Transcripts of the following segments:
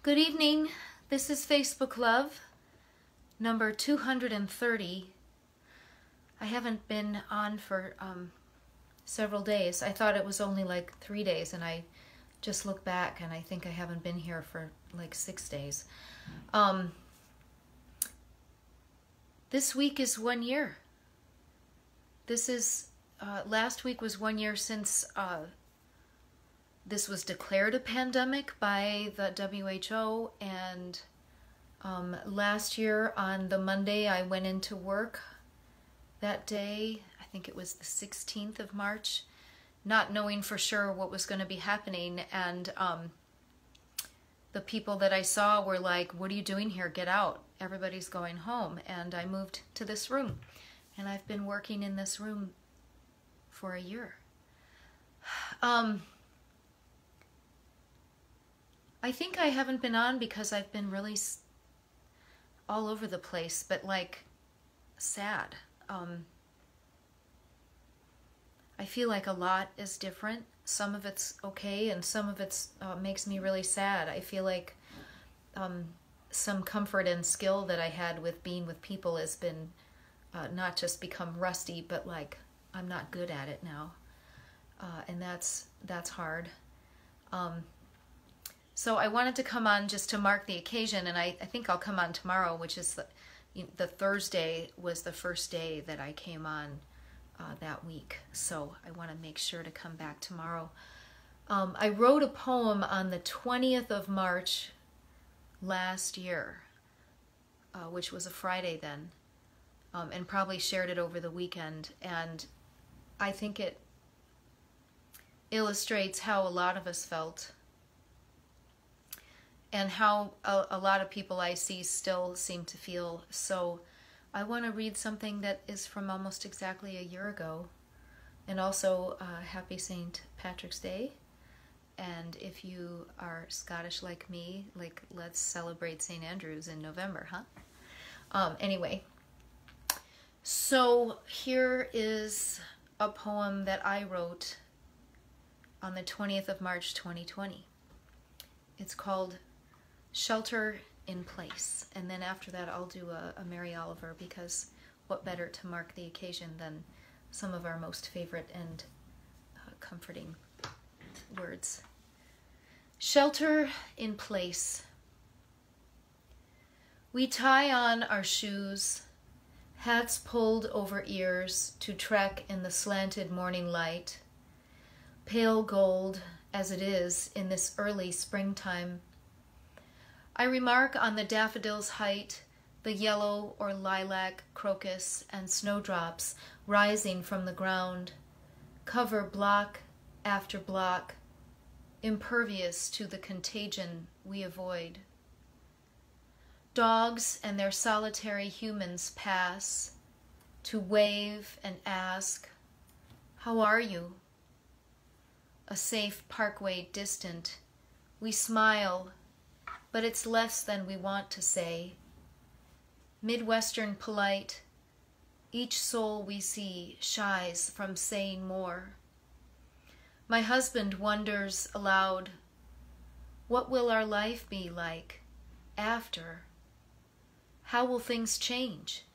Good evening. This is Facebook Love, number 230. I haven't been on for several days. I thought it was only like 3 days, and I just looked back and I think I haven't been here for like 6 days. This week is 1 year. This is, last week was 1 year since this was declared a pandemic by the WHO, and last year on the Monday I went into work that day. I think it was the 16th of March, not knowing for sure what was going to be happening, and the people that I saw were like, "What are you doing here? Get out. Everybody's going home." And I moved to this room, and I've been working in this room for a year. I think I haven't been on because I've been really all over the place, but like sad. I feel like a lot is different. Some of it's okay, and some of it's makes me really sad. I feel like some comfort and skill that I had with being with people has been not just become rusty, but like I'm not good at it now, and that's hard. So I wanted to come on just to mark the occasion, and I think I'll come on tomorrow, which is the Thursday was the first day that I came on that week. So I want to make sure to come back tomorrow. I wrote a poem on the 20th of March last year, which was a Friday then, and probably shared it over the weekend. And I think it illustrates how a lot of us felt, and how a lot of people I see still seem to feel. So I want to read something that is from almost exactly a year ago. And also happy St. Patrick's Day. And if you are Scottish like me, like let's celebrate St. Andrew's in November, huh? Anyway, so here is a poem that I wrote on the 20th of March 2020. It's called Shelter in Place. And then after that I'll do a Mary Oliver, because what better to mark the occasion than some of our most favorite and comforting words. Shelter in place. We tie on our shoes, hats pulled over ears to trek in the slanted morning light, pale gold as it is in this early springtime. I remark on the daffodil's height, the yellow or lilac crocus and snowdrops rising from the ground, cover block after block, impervious to the contagion we avoid. Dogs and their solitary humans pass to wave and ask, "How are you?" A safe parkway distant, we smile, but it's less than we want to say. Midwestern polite, each soul we see shies from saying more. My husband wonders aloud, what will our life be like after? How will things change?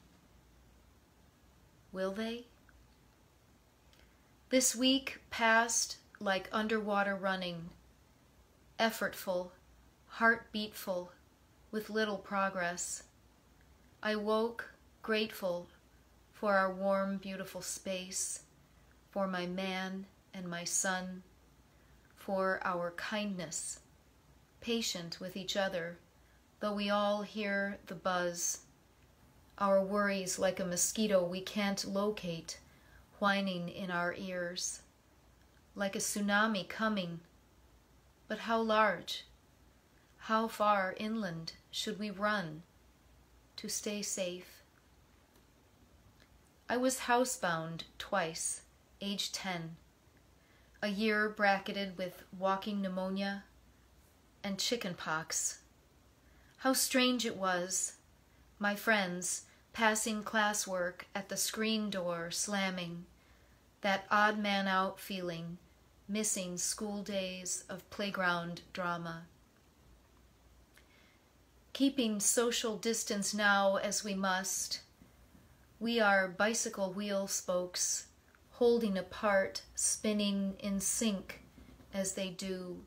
Will they? This week passed like underwater running, effortful, heartbeatful, with little progress. I woke grateful for our warm, beautiful space, for my man and my son, for our kindness, patient with each other, though we all hear the buzz, our worries like a mosquito we can't locate, whining in our ears, like a tsunami coming. But how large? How far inland should we run to stay safe? I was housebound twice, age 10, a year bracketed with walking pneumonia and chicken pox. How strange it was, my friends passing classwork at the screen door slamming, that odd man out feeling, missing school days of playground drama. keeping social distance now as we must. We are bicycle wheel spokes, holding apart, spinning in sync as they do,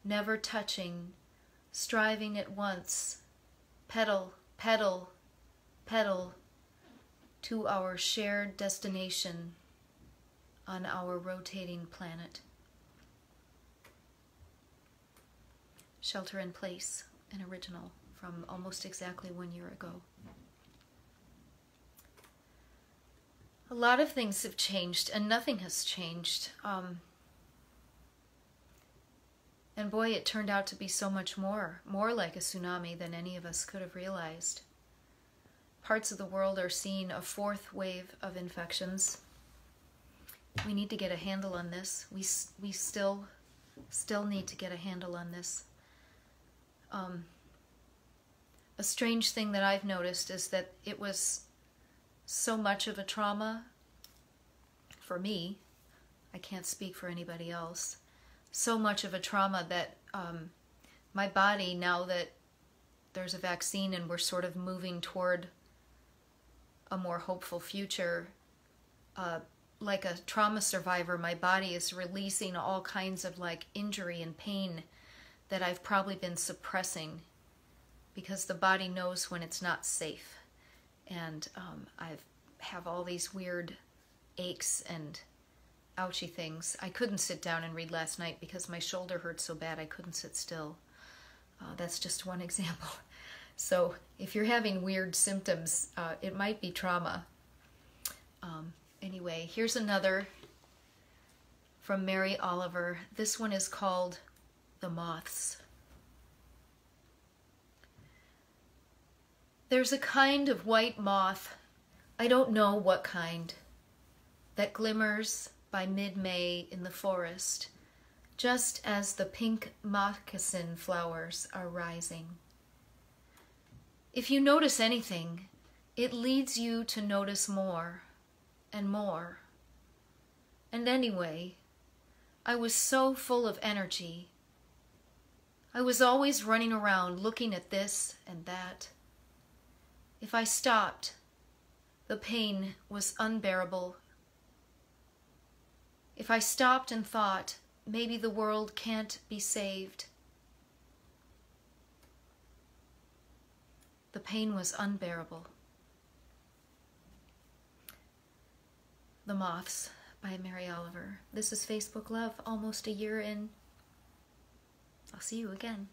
never touching, striving at once, pedal, pedal, pedal, to our shared destination on our rotating planet. Shelter in Place, an original from almost exactly 1 year ago. A lot of things have changed, and nothing has changed. And boy, it turned out to be so much more like a tsunami than any of us could have realized. Parts of the world are seeing a fourth wave of infections. We need to get a handle on this. We still need to get a handle on this. A strange thing that I've noticed is that it was so much of a trauma for me. I can't speak for anybody else. So much of a trauma that my body, now that there's a vaccine and we're sort of moving toward a more hopeful future, like a trauma survivor, my body is releasing all kinds of like injury and pain that I've probably been suppressing, because the body knows when it's not safe. And I have all these weird aches and ouchy things. I couldn't sit down and read last night because my shoulder hurt so bad I couldn't sit still. That's just one example. So if you're having weird symptoms, it might be trauma. Anyway, here's another from Mary Oliver. This one is called The Moths. There's a kind of white moth, I don't know what kind, that glimmers by mid-May in the forest, just as the pink moccasin flowers are rising. If you notice anything, it leads you to notice more and more. And anyway, I was so full of energy. I was always running around looking at this and that. If I stopped, the pain was unbearable. If I stopped and thought, maybe the world can't be saved, the pain was unbearable. The Moths by Mary Oliver. This is Facebook Love, almost a year in. I'll see you again.